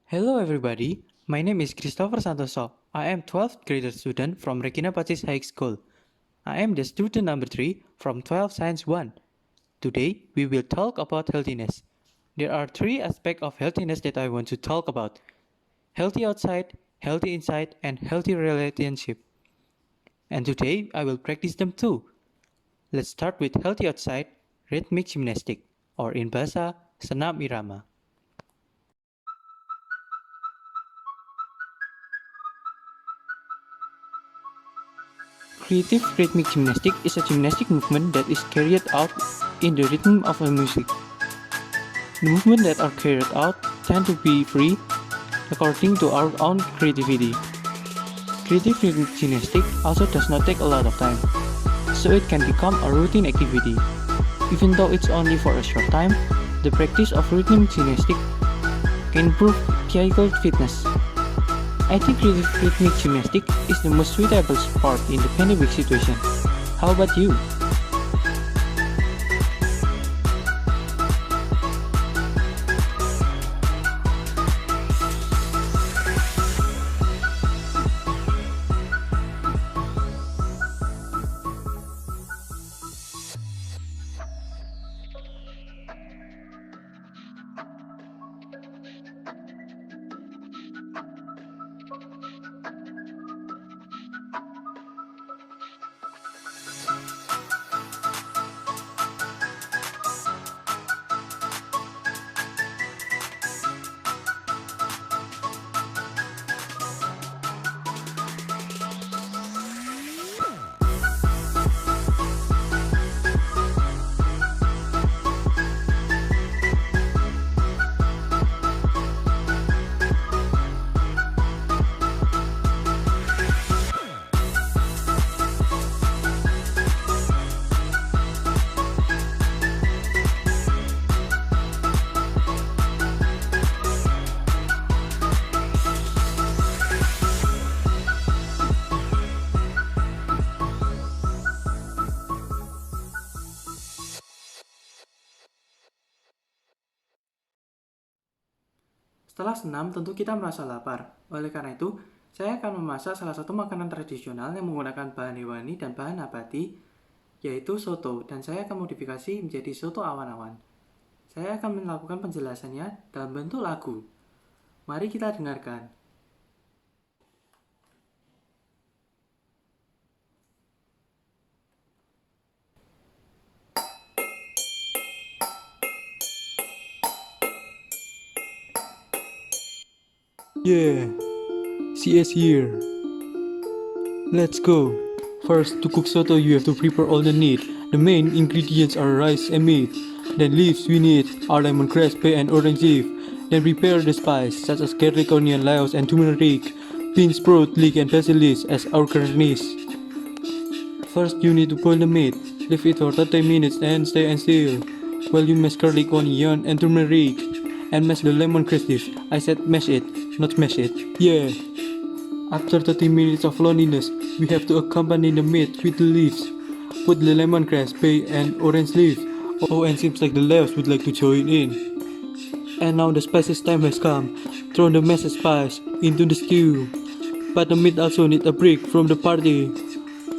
Hello everybody, my name is Christopher Santoso. I am 12th grader student from Regina Pacis High School. I am the student number 3 from 12 Science 1. Today we will talk about healthiness. There are 3 aspects of healthiness that I want to talk about. Healthy outside, healthy inside, and healthy relationship. And today I will practice them too. Let's start with healthy outside, rhythmic gymnastic, or in bahasa, senam irama. Creative rhythmic gymnastic is a gymnastic movement that is carried out in the rhythm of a music. The movements that are carried out tend to be free according to our own creativity. Creative rhythmic gymnastic also does not take a lot of time, so it can become a routine activity. Even though it's only for a short time, the practice of rhythmic gymnastic can improve physical fitness. I think rhythmic gymnastic is the most suitable sport in the pandemic situation. How about you? Setelah senam, tentu kita merasa lapar. Oleh karena itu, saya akan memasak salah satu makanan tradisional yang menggunakan bahan hewani dan bahan nabati, yaitu soto, dan saya akan modifikasi menjadi soto awan-awan. Saya akan melakukan penjelasannya dalam bentuk lagu. Mari kita dengarkan. Yeah, CS here. Let's go. First, to cook soto, you have to prepare all the need. The main ingredients are rice and meat. Then leaves we need are lemongrass, bay, and orange leaf. Then prepare the spice such as garlic, onion, laos, and turmeric, beans, sprout, leek, and basil leaves as our garnish. First, you need to boil the meat. Leave it for 30 minutes and stay and still while you mash garlic, onion, and turmeric. And mash the lemongrass leaf. I said mash it, not smash it. Yeah. After 30 minutes of loneliness, we have to accompany the meat with the leaves. Put the lemongrass, bay, and orange leaf. Oh, and seems like the leaves would like to join in. And now the spices time has come. Throw the mashed spice into the stew. But the meat also need a break from the party.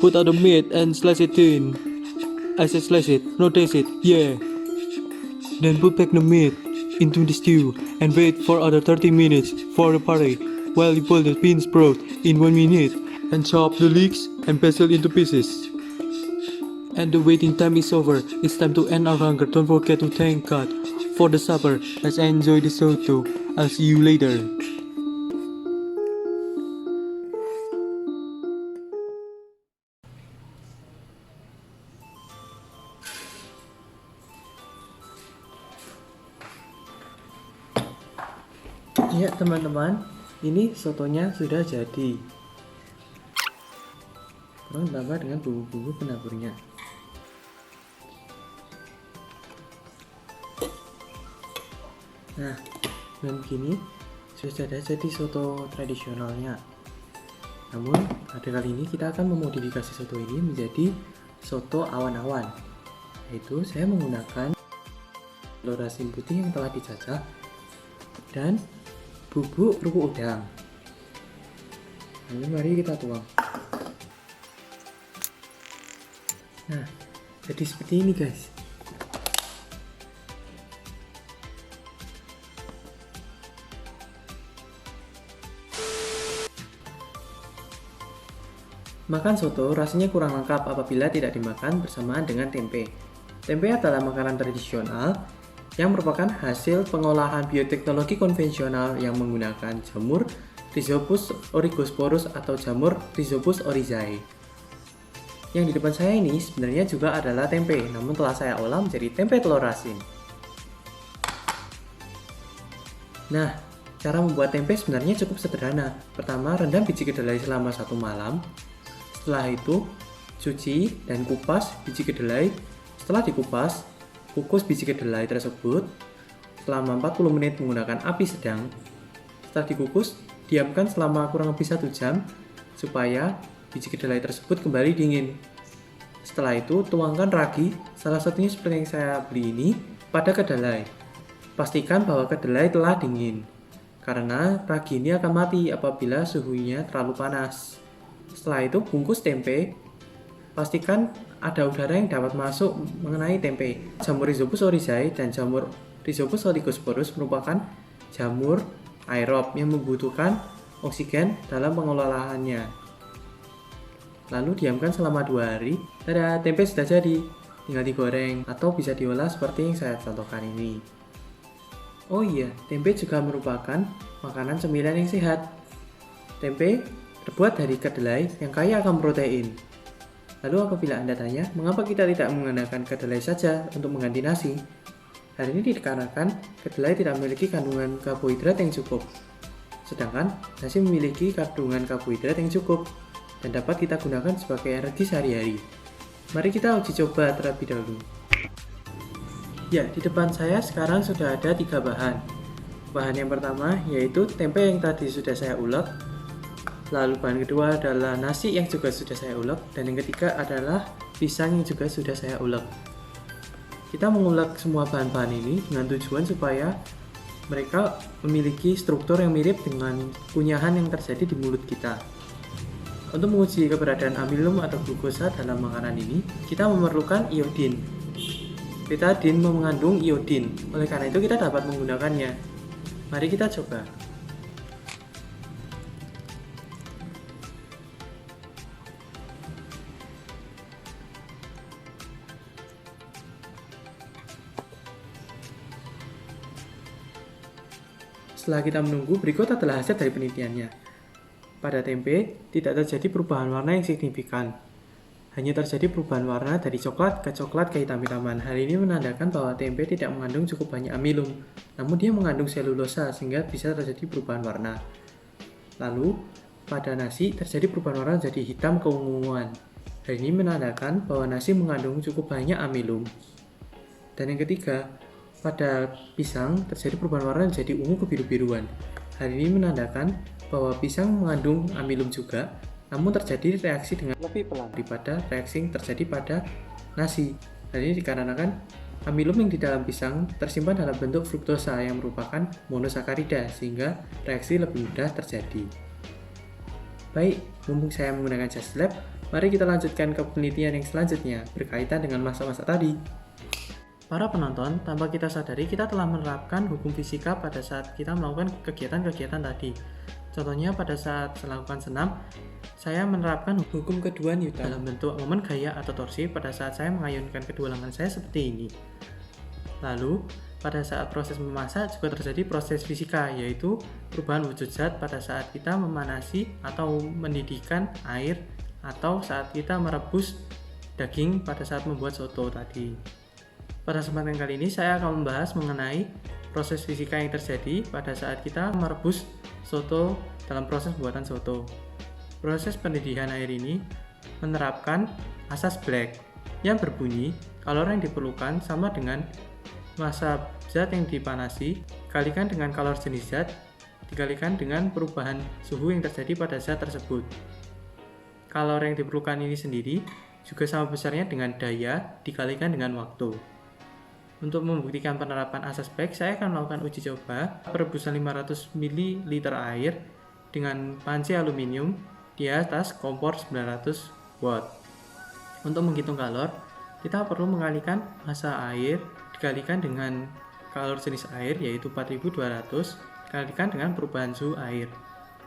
Put out the meat and slice it thin. I said slice it, not taste it, yeah. Then put back the meat into the stew and wait for other 30 minutes for the party while you boil the bean sprout in 1 minute and chop the leeks and basil into pieces. And the waiting time is over. It's time to end our hunger. Don't forget to thank God for the supper. Let's enjoy the soto. I'll see you later. Ya teman-teman, ini sotonya sudah jadi. Tolong tambah dengan bumbu-bumbu penaburnya. Nah, dengan begini sudah jadi soto tradisionalnya. Namun, pada kali ini kita akan memodifikasi soto ini menjadi soto awan-awan. Yaitu saya menggunakan telur asin putih yang telah dicacah dan bubuk kerupuk udang. Lalu mari kita tuang. Nah, jadi seperti ini guys. Makan soto rasanya kurang lengkap apabila tidak dimakan bersamaan dengan tempe. Tempe adalah makanan tradisional yang merupakan hasil pengolahan bioteknologi konvensional yang menggunakan jamur Rhizopus orygosporus atau jamur Rhizopus oryzae. Yang di depan saya ini sebenarnya juga adalah tempe, namun telah saya olah menjadi tempe telur asin. Nah, cara membuat tempe sebenarnya cukup sederhana. Pertama, rendam biji kedelai selama 1 malam. Setelah itu, cuci dan kupas biji kedelai. Setelah dikupas, kukus biji kedelai tersebut selama 40 menit menggunakan api sedang. Setelah dikukus, diamkan selama kurang lebih 1 jam supaya biji kedelai tersebut kembali dingin. Setelah itu, tuangkan ragi, salah satunya seperti yang saya beli ini, pada kedelai. Pastikan bahwa kedelai telah dingin, karena ragi ini akan mati apabila suhunya terlalu panas. Setelah itu, bungkus tempe. Pastikan ada udara yang dapat masuk mengenai tempe. Jamur Rhizopus oryzae dan jamur Rhizopus orygosporus merupakan jamur aerob yang membutuhkan oksigen dalam pengolahannya. Lalu diamkan selama 2 hari. Tada, tempe sudah jadi. Tinggal digoreng atau bisa diolah seperti yang saya contohkan ini. Oh iya, tempe juga merupakan makanan cemilan yang sehat. Tempe terbuat dari kedelai yang kaya akan protein. Lalu apabila Anda tanya, mengapa kita tidak menggunakan kedelai saja untuk mengganti nasi? Hal ini dikarenakan kedelai tidak memiliki kandungan karbohidrat yang cukup. Sedangkan nasi memiliki kandungan karbohidrat yang cukup dan dapat kita gunakan sebagai energi sehari-hari. Mari kita uji coba terlebih dahulu. Ya, di depan saya sekarang sudah ada 3 bahan. Bahan yang pertama yaitu tempe yang tadi sudah saya ulek. Lalu bahan kedua adalah nasi yang juga sudah saya ulek, dan yang ketiga adalah pisang yang juga sudah saya ulek. Kita mengulek semua bahan-bahan ini dengan tujuan supaya mereka memiliki struktur yang mirip dengan kunyahan yang terjadi di mulut kita. Untuk menguji keberadaan amilum atau glukosa dalam makanan ini, kita memerlukan iodin. Betadine mengandung iodin, oleh karena itu kita dapat menggunakannya. Mari kita coba. Setelah kita menunggu, berikut adalah hasil dari penelitiannya. Pada tempe, tidak terjadi perubahan warna yang signifikan. Hanya terjadi perubahan warna dari coklat ke hitam-hitaman. Hal ini menandakan bahwa tempe tidak mengandung cukup banyak amilum, namun dia mengandung selulosa sehingga bisa terjadi perubahan warna. Lalu, pada nasi terjadi perubahan warna jadi hitam keunguan. Hal ini menandakan bahwa nasi mengandung cukup banyak amilum. Dan yang ketiga, pada pisang terjadi perubahan warna menjadi ungu kebiru-biruan. Hal ini menandakan bahwa pisang mengandung amilum juga, namun terjadi reaksi dengan lebih pelan daripada reaksi yang terjadi pada nasi. Hal ini dikarenakan amilum yang di dalam pisang tersimpan dalam bentuk fruktosa yang merupakan monosakarida, sehingga reaksi lebih mudah terjadi. Baik, mumpung saya menggunakan Just Lab, mari kita lanjutkan ke penelitian yang selanjutnya berkaitan dengan masak-masak tadi. Para penonton, tanpa kita sadari, kita telah menerapkan hukum fisika pada saat kita melakukan kegiatan-kegiatan tadi. Contohnya pada saat melakukan senam, saya menerapkan hukum kedua Newton dalam bentuk momen gaya atau torsi pada saat saya mengayunkan kedua lengan saya seperti ini. Lalu, pada saat proses memasak juga terjadi proses fisika, yaitu perubahan wujud zat pada saat kita memanasi atau mendidihkan air, atau saat kita merebus daging pada saat membuat soto tadi. Pada kesempatan kali ini saya akan membahas mengenai proses fisika yang terjadi pada saat kita merebus soto dalam proses pembuatan soto. Proses pendidikan air ini menerapkan asas Black yang berbunyi kalori yang diperlukan sama dengan massa zat yang dipanasi dikalikan dengan kalori jenis zat dikalikan dengan perubahan suhu yang terjadi pada zat tersebut. Kalori yang diperlukan ini sendiri juga sama besarnya dengan daya dikalikan dengan waktu. Untuk membuktikan penerapan asas baik, saya akan melakukan uji coba perebusan 500 ml air dengan panci aluminium di atas kompor 900 watt. Untuk menghitung kalor, kita perlu mengalikan massa air dikalikan dengan kalor jenis air yaitu 4200 dikalikan dengan perubahan suhu air.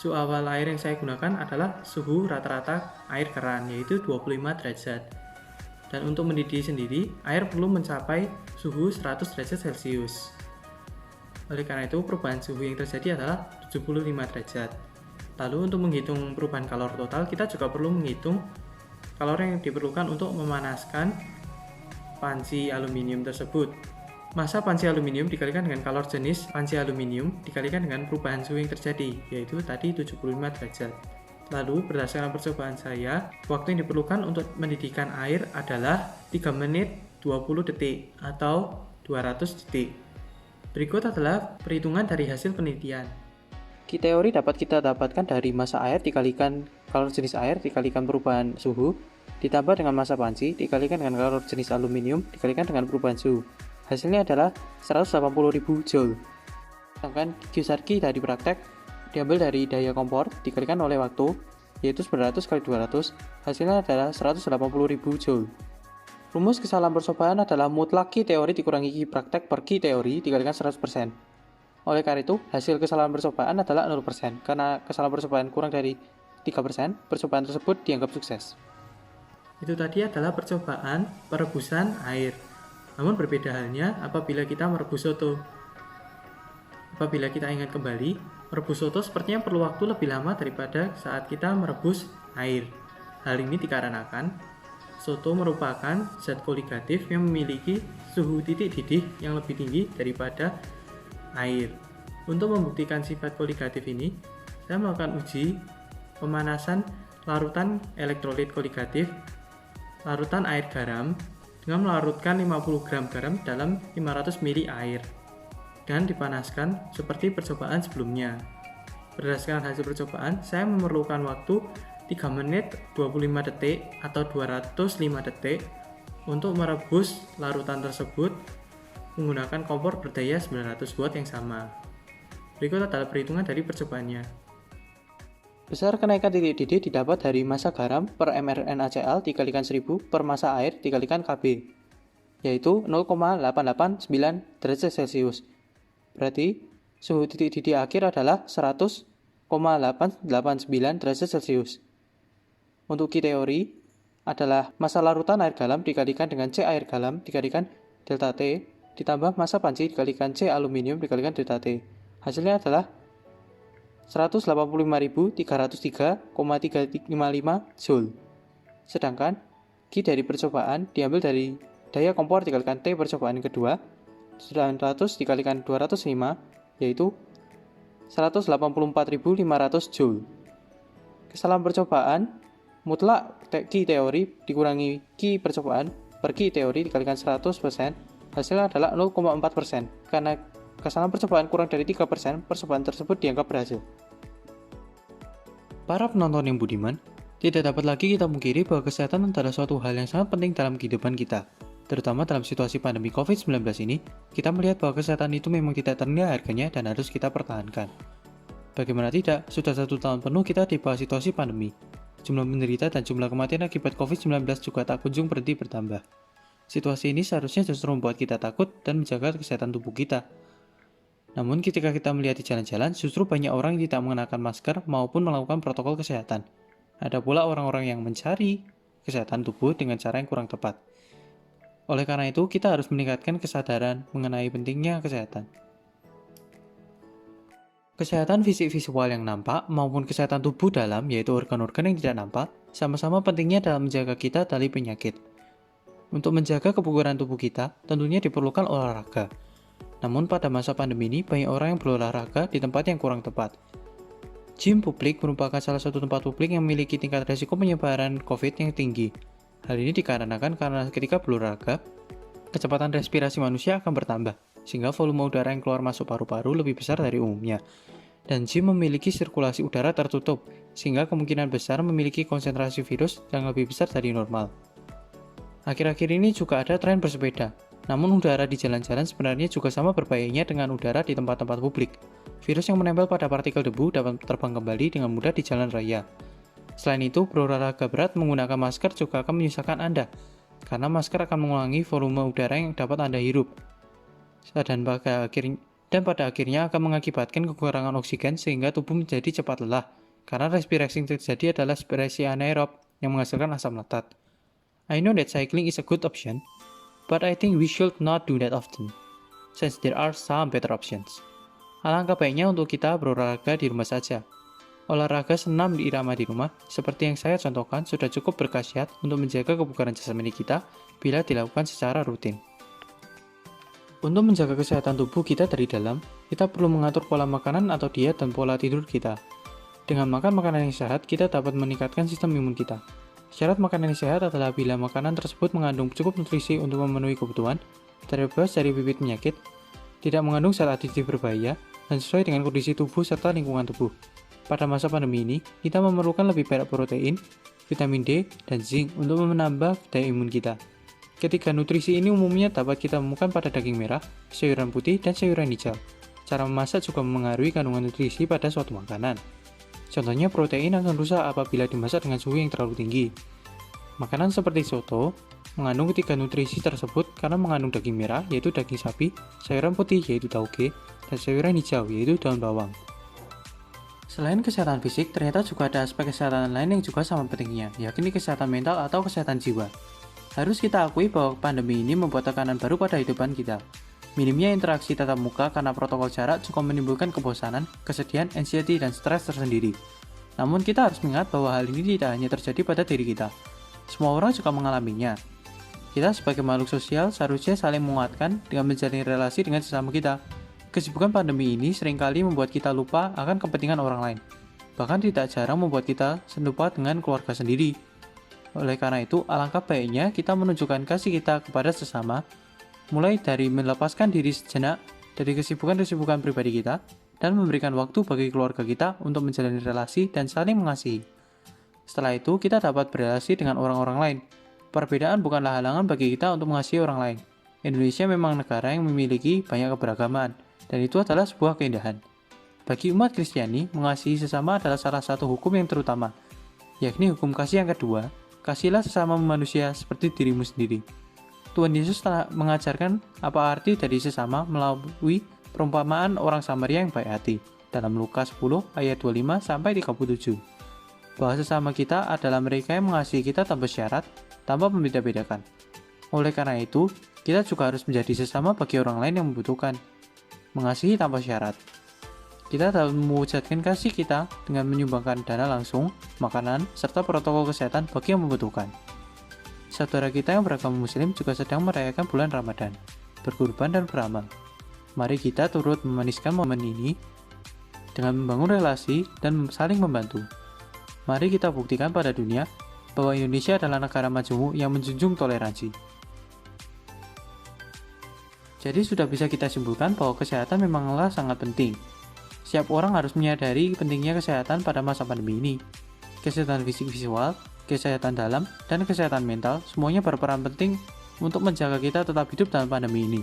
Suhu awal air yang saya gunakan adalah suhu rata-rata air keran yaitu 25 derajat. Dan untuk mendidih sendiri, air perlu mencapai suhu 100 derajat Celcius. Oleh karena itu, perubahan suhu yang terjadi adalah 75 derajat. Lalu untuk menghitung perubahan kalor total, kita juga perlu menghitung kalor yang diperlukan untuk memanaskan panci aluminium tersebut. Massa panci aluminium dikalikan dengan kalor jenis panci aluminium dikalikan dengan perubahan suhu yang terjadi, yaitu tadi 75 derajat. Lalu berdasarkan percobaan saya, waktu yang diperlukan untuk mendidihkan air adalah 3 menit 20 detik atau 200 detik. Berikut adalah perhitungan dari hasil penelitian. Key teori dapat kita dapatkan dari massa air dikalikan kalor jenis air dikalikan perubahan suhu ditambah dengan massa panci dikalikan dengan kalor jenis aluminium dikalikan dengan perubahan suhu. Hasilnya adalah 180.000 Joule. Sedangkan Q-Key dari praktek diambil dari daya kompor dikalikan oleh waktu, yaitu 900 kali 200, hasilnya adalah 180.000 Joule. Rumus kesalahan percobaan adalah mutlak Q teori dikurangi Q praktek per Q teori dikalikan 100%. Oleh karena itu, hasil kesalahan percobaan adalah 0%. Karena kesalahan percobaan kurang dari 3%, percobaan tersebut dianggap sukses. Itu tadi adalah percobaan perebusan air. Namun berbeda halnya apabila kita merebus soto. Apabila kita ingat kembali, merebus soto sepertinya perlu waktu lebih lama daripada saat kita merebus air. Hal ini dikarenakan soto merupakan zat koligatif yang memiliki suhu titik didih yang lebih tinggi daripada air. Untuk membuktikan sifat koligatif ini, saya melakukan uji pemanasan larutan elektrolit koligatif, larutan air garam, dengan melarutkan 50 gram garam dalam 500 ml air dan dipanaskan seperti percobaan sebelumnya. Berdasarkan hasil percobaan, saya memerlukan waktu 3 menit 25 detik atau 205 detik untuk merebus larutan tersebut menggunakan kompor berdaya 900 watt yang sama. Berikut adalah perhitungan dari percobaannya. Besar kenaikan titik didih didapat dari massa garam per mRNaCl dikalikan 1000 per massa air dikalikan Kb, yaitu 0,889 derajat Celcius. Berarti, suhu titik didih akhir adalah 100,889 derajat Celcius. Untuk Q teori adalah massa larutan air garam dikalikan dengan C air garam dikalikan delta T ditambah massa panci dikalikan C aluminium dikalikan delta T. Hasilnya adalah 185.303,355 Joule. Sedangkan Q dari percobaan diambil dari daya kompor dikalikan T percobaan yang kedua, 900 dikalikan 205, yaitu 184.500 Joule. Kesalahan percobaan mutlak Q teori dikurangi Q percobaan per Q teori dikalikan 100%, hasilnya adalah 0,4%. Karena kesalahan percobaan kurang dari 3%, percobaan tersebut dianggap berhasil. Para penonton yang budiman, tidak dapat lagi kita pungkiri bahwa kesehatan adalah suatu hal yang sangat penting dalam kehidupan kita. Terutama dalam situasi pandemi COVID-19 ini, kita melihat bahwa kesehatan itu memang tidak ternilai harganya dan harus kita pertahankan. Bagaimana tidak, sudah 1 tahun penuh kita di bawah situasi pandemi. Jumlah penderita dan jumlah kematian akibat COVID-19 juga tak kunjung berhenti bertambah. Situasi ini seharusnya justru membuat kita takut dan menjaga kesehatan tubuh kita. Namun ketika kita melihat di jalan-jalan, justru banyak orang yang tidak mengenakan masker maupun melakukan protokol kesehatan. Ada pula orang-orang yang mencari kesehatan tubuh dengan cara yang kurang tepat. Oleh karena itu, kita harus meningkatkan kesadaran mengenai pentingnya kesehatan. Kesehatan fisik visual yang nampak maupun kesehatan tubuh dalam, yaitu organ-organ yang tidak nampak, sama-sama pentingnya dalam menjaga kita dari penyakit. Untuk menjaga kebugaran tubuh kita, tentunya diperlukan olahraga. Namun pada masa pandemi ini, banyak orang yang berolahraga di tempat yang kurang tepat. Gym publik merupakan salah satu tempat publik yang memiliki tingkat risiko penyebaran COVID yang tinggi. Hal ini dikarenakan karena ketika berolahraga, kecepatan respirasi manusia akan bertambah, sehingga volume udara yang keluar masuk paru-paru lebih besar dari umumnya. Dan gym memiliki sirkulasi udara tertutup, sehingga kemungkinan besar memiliki konsentrasi virus yang lebih besar dari normal. Akhir-akhir ini juga ada tren bersepeda. Namun udara di jalan-jalan sebenarnya juga sama berbahayanya dengan udara di tempat-tempat publik. Virus yang menempel pada partikel debu dapat terbang kembali dengan mudah di jalan raya. Selain itu, berolahraga berat menggunakan masker juga akan menyusahkan Anda, karena masker akan mengurangi volume udara yang dapat Anda hirup. Dan pada akhirnya akan mengakibatkan kekurangan oksigen sehingga tubuh menjadi cepat lelah, karena respirasi yang terjadi adalah respirasi anaerob yang menghasilkan asam laktat. I know that cycling is a good option, but I think we should not do that often, since there are some better options. Alangkah baiknya untuk kita berolahraga di rumah saja. Olahraga senam irama di rumah, seperti yang saya contohkan, sudah cukup berkhasiat untuk menjaga kebugaran jasmani kita bila dilakukan secara rutin. Untuk menjaga kesehatan tubuh kita dari dalam, kita perlu mengatur pola makanan atau diet dan pola tidur kita. Dengan makan makanan yang sehat, kita dapat meningkatkan sistem imun kita. Syarat makanan yang sehat adalah bila makanan tersebut mengandung cukup nutrisi untuk memenuhi kebutuhan, terbebas dari bibit penyakit, tidak mengandung zat aditif berbahaya, dan sesuai dengan kondisi tubuh serta lingkungan tubuh. Pada masa pandemi ini, kita memerlukan lebih banyak protein, vitamin D, dan zinc untuk menambah daya imun kita. Ketiga nutrisi ini umumnya dapat kita temukan pada daging merah, sayuran putih, dan sayuran hijau. Cara memasak juga memengaruhi kandungan nutrisi pada suatu makanan. Contohnya protein akan rusak apabila dimasak dengan suhu yang terlalu tinggi. Makanan seperti soto mengandung ketiga nutrisi tersebut karena mengandung daging merah yaitu daging sapi, sayuran putih yaitu tauge, dan sayuran hijau yaitu daun bawang. Selain kesehatan fisik, ternyata juga ada aspek kesehatan lain yang juga sama pentingnya, yakni kesehatan mental atau kesehatan jiwa. Harus kita akui bahwa pandemi ini membuat tekanan baru pada kehidupan kita. Minimnya interaksi tatap muka karena protokol jarak cukup menimbulkan kebosanan, kesedihan, anxiety, dan stres tersendiri. Namun kita harus mengingat bahwa hal ini tidak hanya terjadi pada diri kita. Semua orang juga mengalaminya. Kita sebagai makhluk sosial seharusnya saling menguatkan dengan menjalin relasi dengan sesama kita. Kesibukan pandemi ini seringkali membuat kita lupa akan kepentingan orang lain. Bahkan tidak jarang membuat kita lupa dengan keluarga sendiri. Oleh karena itu, alangkah baiknya kita menunjukkan kasih kita kepada sesama, mulai dari melepaskan diri sejenak dari kesibukan-kesibukan pribadi kita, dan memberikan waktu bagi keluarga kita untuk menjalani relasi dan saling mengasihi. Setelah itu, kita dapat berrelasi dengan orang-orang lain. Perbedaan bukanlah halangan bagi kita untuk mengasihi orang lain. Indonesia memang negara yang memiliki banyak keberagaman, dan itu adalah sebuah keindahan. Bagi umat Kristiani, mengasihi sesama adalah salah satu hukum yang terutama, yakni hukum kasih yang kedua, kasihlah sesama manusia seperti dirimu sendiri. Tuhan Yesus telah mengajarkan apa arti dari sesama melalui perumpamaan orang Samaria yang baik hati dalam Lukas 10 ayat 25 sampai 37. Bahwa sesama kita adalah mereka yang mengasihi kita tanpa syarat, tanpa membeda-bedakan. Oleh karena itu, kita juga harus menjadi sesama bagi orang lain yang membutuhkan. Mengasihi tanpa syarat. Kita dapat mewujudkan kasih kita dengan menyumbangkan dana langsung, makanan, serta protokol kesehatan bagi yang membutuhkan. Saudara kita yang beragama Muslim juga sedang merayakan bulan Ramadan, berkurban dan beramal. Mari kita turut memaniskan momen ini dengan membangun relasi dan saling membantu. Mari kita buktikan pada dunia bahwa Indonesia adalah negara maju yang menjunjung toleransi. Jadi sudah bisa kita simpulkan bahwa kesehatan memanglah sangat penting. Setiap orang harus menyadari pentingnya kesehatan pada masa pandemi ini. Kesehatan fisik visual, kesehatan dalam, dan kesehatan mental semuanya berperan penting untuk menjaga kita tetap hidup dalam pandemi ini.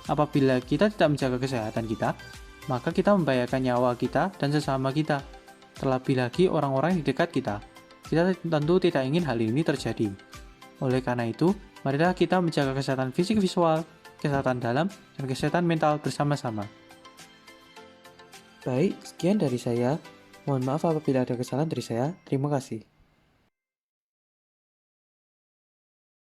Apabila kita tidak menjaga kesehatan kita, maka kita membahayakan nyawa kita dan sesama kita. Terlebih lagi orang-orang di dekat kita. Kita tentu tidak ingin hal ini terjadi. Oleh karena itu, marilah kita menjaga kesehatan fisik visual, kesehatan dalam, dan kesehatan mental bersama-sama. Baik, sekian dari saya. Mohon maaf apabila ada kesalahan dari saya. Terima kasih.